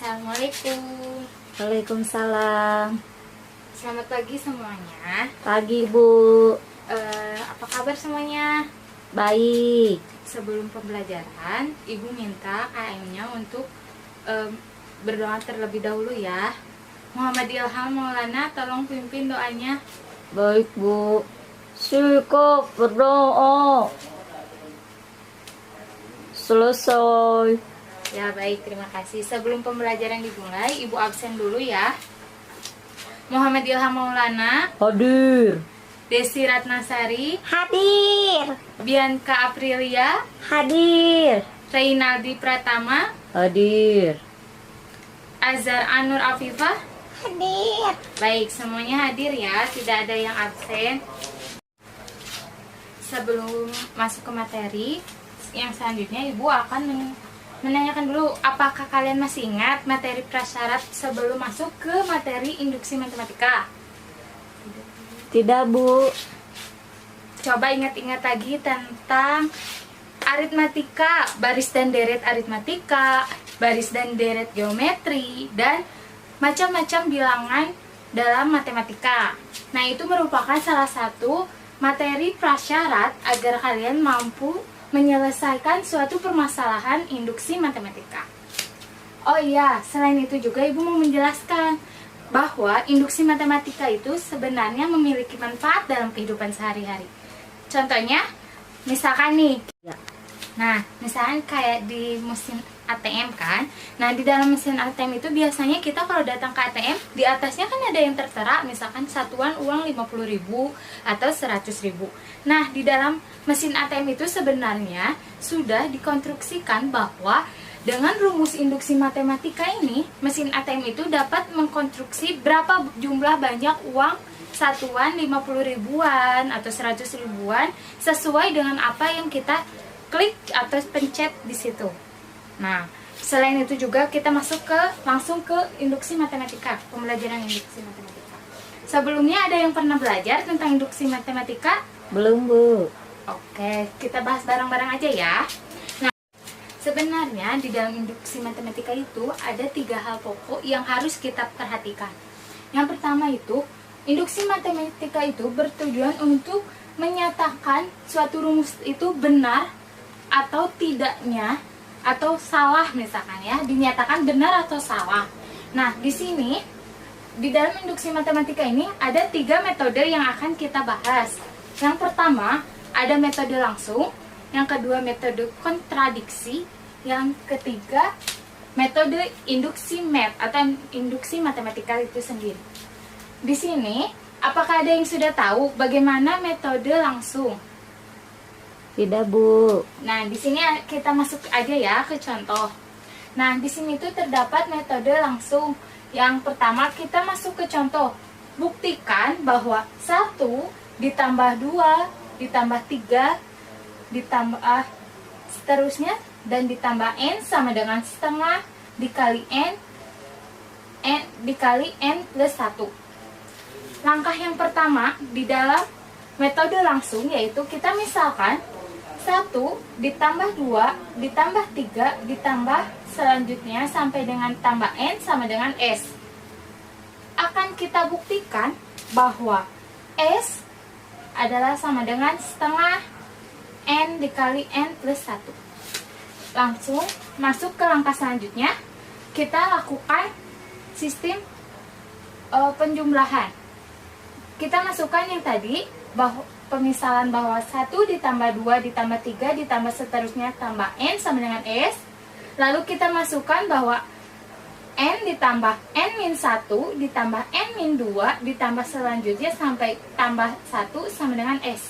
Assalamualaikum. Waalaikumsalam. Selamat pagi semuanya. Pagi, Bu. Apa kabar semuanya? Baik. Sebelum pembelajaran, Ibu minta AM-nya untuk berdoa terlebih dahulu ya. Muhammad Ilham Maulana, tolong pimpin doanya. Baik, Bu. Sikap berdoa. Selesai. Ya baik, terima kasih. Sebelum pembelajaran dimulai, Ibu absen dulu ya. Muhammad Ilham Maulana, Hadir. Desi Ratnasari, Hadir. Bianca Aprilia, Hadir. Reynaldi Pratama, Hadir. Azhar Anur Afifah. Hadir. Baik, semuanya hadir ya, tidak ada yang absen. Sebelum masuk ke materi yang selanjutnya, Ibu akan menanyakan dulu, apakah kalian masih ingat materi prasyarat sebelum masuk ke materi induksi matematika? Tidak, Bu. Coba ingat-ingat lagi tentang aritmatika, baris dan deret aritmatika, baris dan deret geometri, dan macam-macam bilangan dalam matematika. Nah, itu merupakan salah satu materi prasyarat agar kalian mampu menyelesaikan suatu permasalahan induksi matematika. Oh iya, selain itu juga Ibu mau menjelaskan bahwa induksi matematika itu sebenarnya memiliki manfaat dalam kehidupan sehari-hari. Contohnya, misalkan nih, nah, misalkan kayak di mesin ATM kan. Nah, di dalam mesin ATM itu biasanya kita kalau datang ke ATM, di atasnya kan ada yang tertera, misalkan satuan uang 50.000 atau 100.000. Nah, di dalam mesin ATM itu sebenarnya sudah dikonstruksikan bahwa dengan rumus induksi matematika ini, mesin ATM itu dapat mengkonstruksi berapa jumlah banyak uang satuan 50.000-an atau 100.000-an sesuai dengan apa yang kita klik atau pencet di situ. Nah, selain itu juga kita langsung ke induksi matematika, pembelajaran induksi matematika. Sebelumnya ada yang pernah belajar tentang induksi matematika? Belum, Bu. Oke, kita bahas bareng-bareng aja ya. Nah, sebenarnya di dalam induksi matematika itu ada 3 hal pokok yang harus kita perhatikan. Yang pertama itu, induksi matematika itu bertujuan untuk menyatakan suatu rumus itu benar atau tidaknya, atau salah misalkan ya, dinyatakan benar atau salah. Nah, di sini di dalam induksi matematika ini ada 3 metode yang akan kita bahas. Yang pertama ada metode langsung, yang kedua metode kontradiksi, yang ketiga metode induksi mat atau induksi matematika itu sendiri. Di sini apakah ada yang sudah tahu bagaimana metode langsung? Tidak, Bu. Nah, di sini kita masuk aja ya ke contoh. Nah, di sini tuh terdapat metode langsung. Yang pertama kita masuk ke contoh. Buktikan bahwa 1 ditambah 2 ditambah 3 ditambah seterusnya dan ditambah n sama dengan setengah dikali n dikali n plus 1. Langkah yang pertama di dalam metode langsung yaitu kita misalkan 1 ditambah 2 ditambah 3 ditambah selanjutnya sampai dengan tambah n sama dengan s. Akan kita buktikan bahwa s adalah sama dengan setengah n dikali n plus 1. Langsung masuk ke langkah selanjutnya, kita lakukan sistem penjumlahan. Kita masukkan yang tadi bahwa pemisalan bahwa 1 ditambah 2 ditambah 3 ditambah seterusnya tambah n sama dengan s. Lalu kita masukkan bahwa n ditambah n-1 ditambah n-2 ditambah selanjutnya sampai tambah 1 sama dengan s.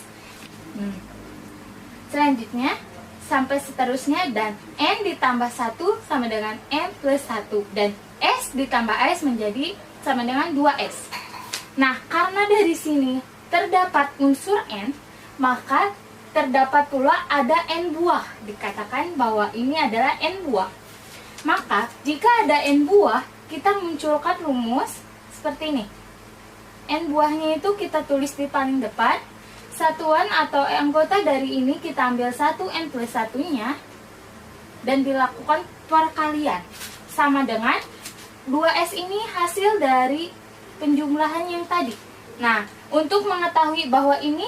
Selanjutnya sampai seterusnya dan n ditambah 1 sama dengan n plus 1 dan s ditambah s menjadi sama dengan 2s. Nah, karena dari sini terdapat unsur n, maka terdapat pula ada n buah. Dikatakan bahwa ini adalah n buah. Maka, jika ada n buah, kita munculkan rumus seperti ini. N buahnya itu kita tulis di paling depan. Satuan atau anggota dari ini kita ambil 1n plus 1-nya dan dilakukan perkalian. Sama dengan 2S ini hasil dari penjumlahan yang tadi. Nah, untuk mengetahui bahwa ini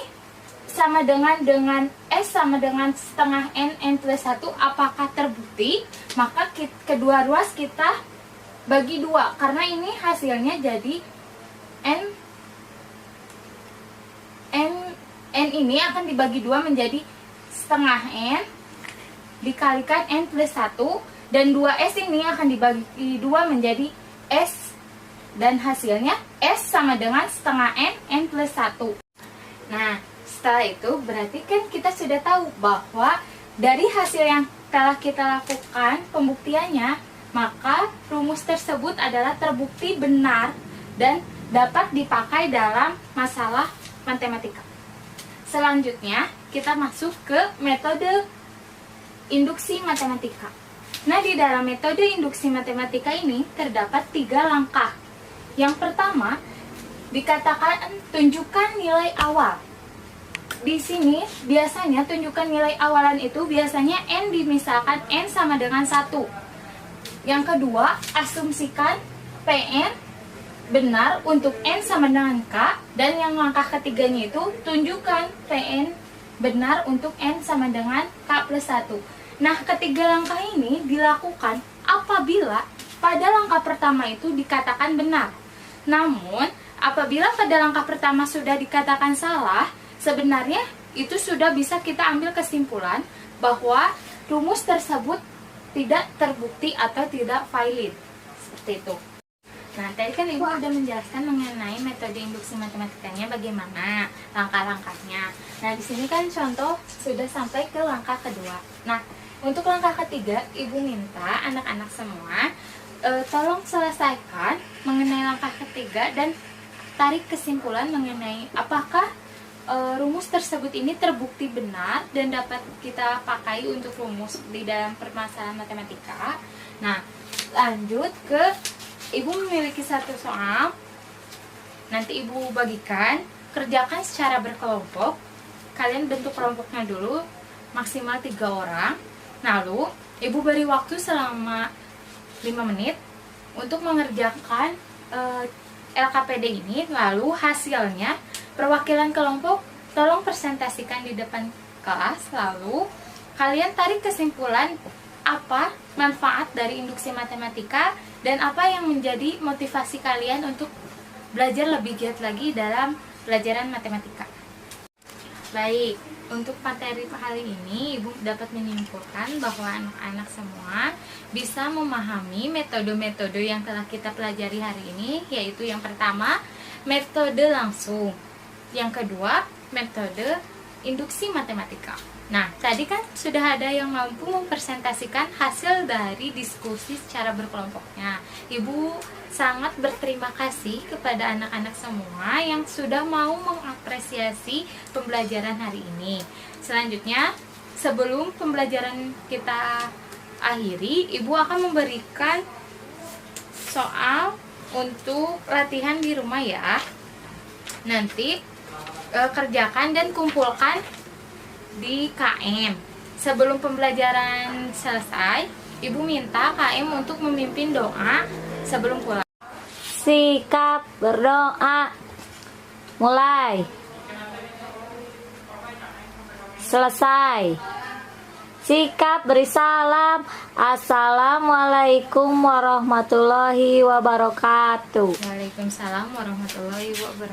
sama dengan S sama dengan setengah N plus 1 apakah terbukti, maka kedua ruas kita bagi 2, karena ini hasilnya jadi N ini akan dibagi 2 menjadi setengah N dikalikan N plus 1, dan 2S ini akan dibagi 2 menjadi S, dan hasilnya S sama dengan setengah N plus 1. Nah, setelah itu berarti kan kita sudah tahu bahwa dari hasil yang telah kita lakukan pembuktiannya, maka rumus tersebut adalah terbukti benar dan dapat dipakai dalam masalah matematika. Selanjutnya, kita masuk ke metode induksi matematika. Nah, di dalam metode induksi matematika ini terdapat 3 langkah. Yang pertama, dikatakan tunjukkan nilai awal. Di sini biasanya tunjukkan nilai awalan itu biasanya N dimisalkan N sama dengan 1. Yang kedua, asumsikan Pn benar untuk N sama dengan K. Dan yang langkah ketiganya itu tunjukkan Pn benar untuk N sama dengan K plus 1. Nah, ketiga langkah ini dilakukan apabila pada langkah pertama itu dikatakan benar. Namun, apabila pada langkah pertama sudah dikatakan salah, sebenarnya itu sudah bisa kita ambil kesimpulan bahwa rumus tersebut tidak terbukti atau tidak valid. Seperti itu. Nah, tadi kan Ibu sudah menjelaskan mengenai metode induksi matematikanya bagaimana langkah-langkahnya. Nah, di sini kan contoh sudah sampai ke langkah kedua. Nah, untuk langkah ketiga, Ibu minta anak-anak semua tolong selesaikan mengenai langkah ketiga dan tarik kesimpulan mengenai apakah rumus tersebut ini terbukti benar dan dapat kita pakai untuk rumus di dalam permasalahan matematika. Nah, lanjut ke Ibu memiliki satu soal. Nanti Ibu bagikan, kerjakan secara berkelompok. Kalian bentuk kelompoknya dulu, maksimal 3 orang. Lalu, Ibu beri waktu selama 5 menit untuk mengerjakan LKPD ini. Lalu hasilnya perwakilan kelompok tolong presentasikan di depan kelas. Lalu kalian tarik kesimpulan apa manfaat dari induksi matematika dan apa yang menjadi motivasi kalian untuk belajar lebih giat lagi dalam pelajaran matematika. Baik, untuk materi kali ini Ibu dapat menyimpulkan bahwa anak-anak semua bisa memahami metode-metode yang telah kita pelajari hari ini, yaitu yang pertama, metode langsung. Yang kedua, metode induksi matematika. Nah, tadi kan sudah ada yang mampu mempresentasikan hasil dari diskusi secara berkelompoknya. Ibu sangat berterima kasih kepada anak-anak semua yang sudah mau mengapresiasi pembelajaran hari ini. Selanjutnya, sebelum pembelajaran kita akhiri, Ibu akan memberikan soal untuk latihan di rumah ya. Nanti kerjakan dan kumpulkan di KM. Sebelum pembelajaran selesai, Ibu minta KM untuk memimpin doa sebelum pulang. Sikap berdoa. Mulai. Selesai. Sikap beri salam. Assalamualaikum warahmatullahi wabarakatuh. Waalaikumsalam warahmatullahi wabarakatuh.